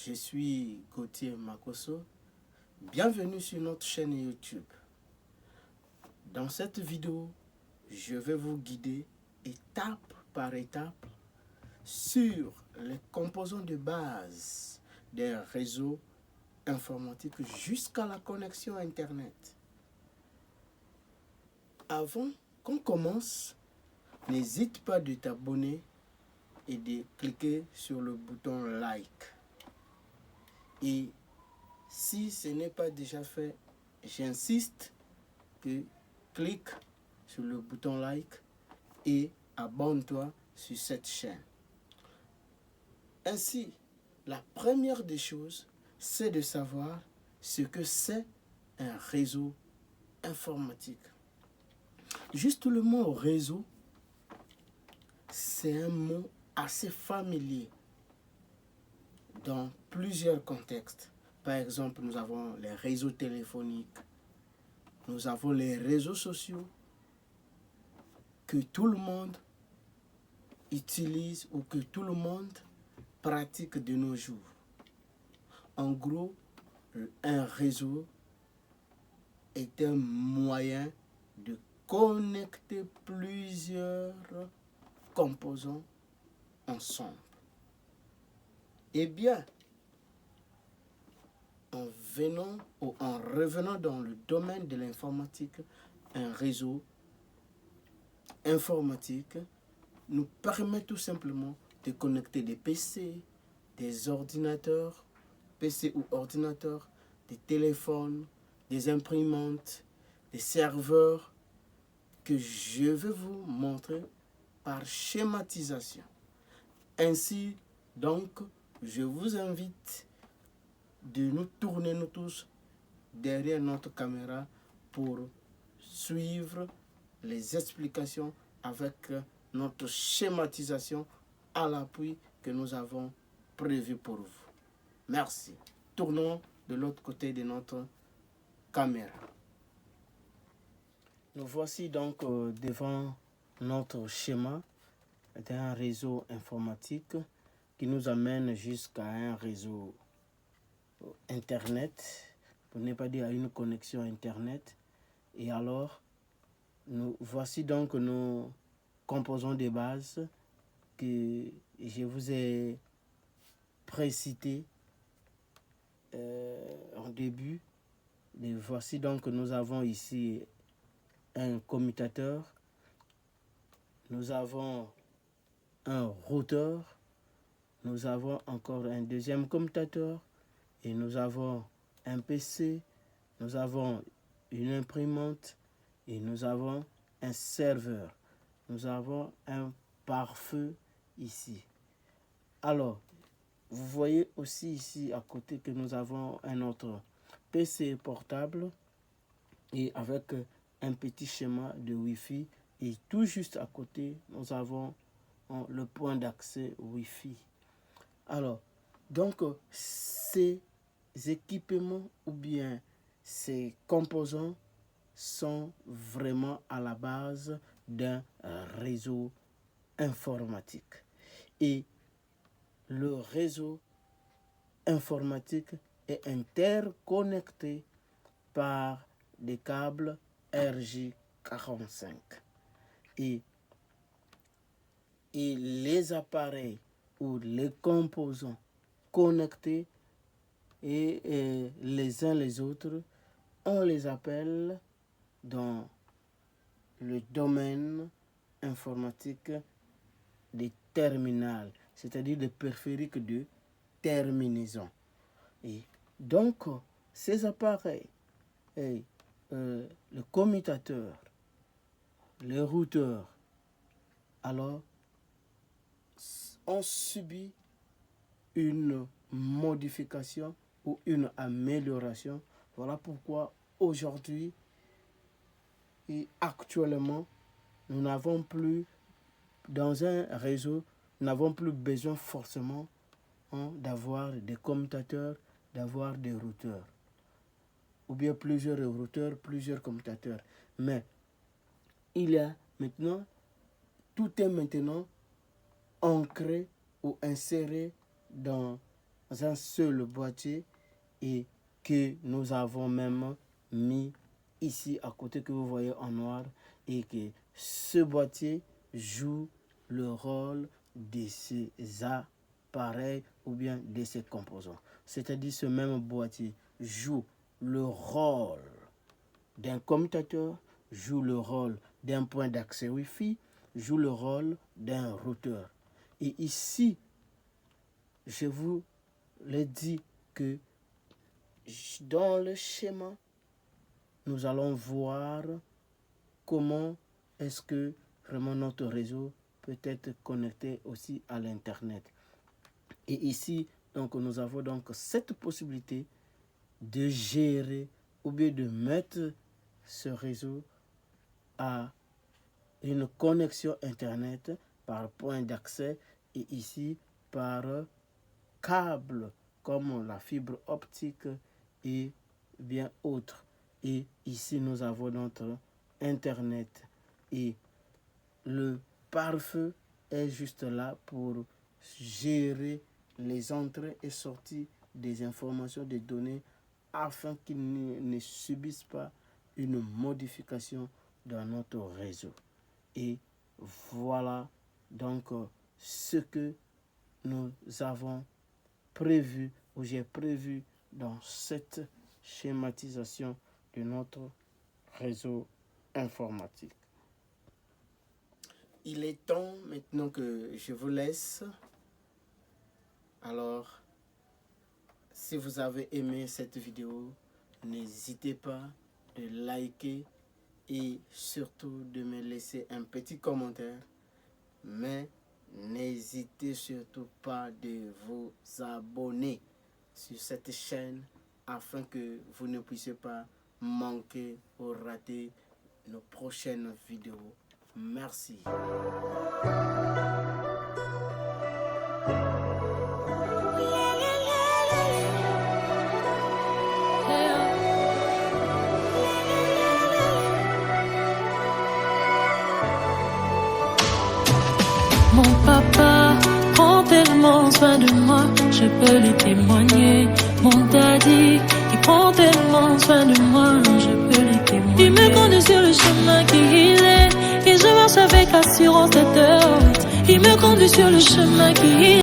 je suis Gauthier Makosso. Bienvenue sur notre chaîne YouTube. Dans cette vidéo, je vais vous guider étape par étape sur les composants de base des réseaux informatiques jusqu'à la connexion Internet. Avant qu'on commence, n'hésite pas de t'abonner et de cliquer sur le bouton like. Et si ce n'est pas déjà fait, j'insiste que clique sur le bouton like et abonne-toi sur cette chaîne. Ainsi, la première des choses, c'est de savoir ce que c'est un réseau informatique. Juste le mot réseau, c'est un mot assez familier dans plusieurs contextes. Par exemple, nous avons les réseaux téléphoniques, nous avons les réseaux sociaux que tout le monde utilise ou que tout le monde pratique de nos jours. En gros, un réseau est un moyen de connecter plusieurs composants ensemble. Eh bien, en revenant dans le domaine de l'informatique, un réseau informatique nous permet tout simplement de connecter des PC, des ordinateurs, PC ou ordinateurs, des téléphones, des imprimantes, des serveurs que je vais vous montrer par schématisation. Ainsi, donc, je vous invite de nous tourner, nous tous, derrière notre caméra pour suivre les explications avec notre schématisation à l'appui que nous avons prévu pour vous. Merci. Tournons de l'autre côté de notre caméra. Nous voici donc devant notre schéma d'un réseau informatique qui nous amène jusqu'à un réseau Internet, pour ne pas dire à une connexion Internet. Et alors, nous voici donc nos composants de base que je vous ai précités en début. Et voici donc que nous avons ici un commutateur, nous avons un routeur, nous avons encore un deuxième commutateur et nous avons un PC, nous avons une imprimante et nous avons un serveur. Nous avons un pare-feu ici. Alors, vous voyez aussi ici à côté que nous avons un autre PC portable et avec un petit schéma de Wi-Fi. Et tout juste à côté, nous avons le point d'accès Wi-Fi. Alors, donc, ces équipements ou bien ces composants sont vraiment à la base d'un réseau informatique. Et le réseau informatique est interconnecté par des câbles RJ45. Et les appareils ou les composants connectés et les uns les autres, on les appelle dans le domaine informatique des terminales, c'est-à-dire des périphériques de terminaison. Et donc, ces appareils, le commutateur, le routeur, alors, ont subi une modification ou une amélioration. Voilà pourquoi aujourd'hui et actuellement, nous n'avons plus, dans un réseau, nous n'avons plus besoin forcément d'avoir des commutateurs, d'avoir des routeurs. Ou bien plusieurs routeurs, plusieurs commutateurs. Mais il y a maintenant, tout est maintenant ancré ou inséré dans un seul boîtier et que nous avons même mis ici à côté que vous voyez en noir, et que ce boîtier joue le rôle de ces appareils ou bien de ces composants. C'est-à-dire ce même boîtier joue le rôle d'un commutateur, joue le rôle d'un point d'accès Wi-Fi, joue le rôle d'un routeur. Et ici, je vous l'ai dit que dans le schéma, nous allons voir comment est-ce que vraiment notre réseau peut être connecté aussi à l'Internet. Et ici, donc, nous avons donc cette possibilité de gérer ou bien de mettre ce réseau à une connexion Internet par point d'accès et ici par câble comme la fibre optique et bien autres. Et ici nous avons notre Internet et le pare-feu est juste là pour gérer les entrées et sorties des informations, des données afin qu'ils ne subissent pas une modification dans notre réseau. Et voilà donc ce que nous avons prévu, ou j'ai prévu dans cette schématisation de notre réseau informatique. Il est temps maintenant que je vous laisse. Alors, si vous avez aimé cette vidéo, n'hésitez pas de liker et surtout de me laisser un petit commentaire. Mais n'hésitez surtout pas de vous abonner sur cette chaîne afin que vous ne puissiez pas manquer ou rater nos prochaines vidéos. Merci. Mon papa prend tellement soin de moi, je peux lui témoigner. Mon daddy, il prend tellement soin de moi, je peux lui témoigner. Il me conduit sur le chemin qu'il est, et je marche avec assurance cette heure. Il me conduit sur le chemin qu'il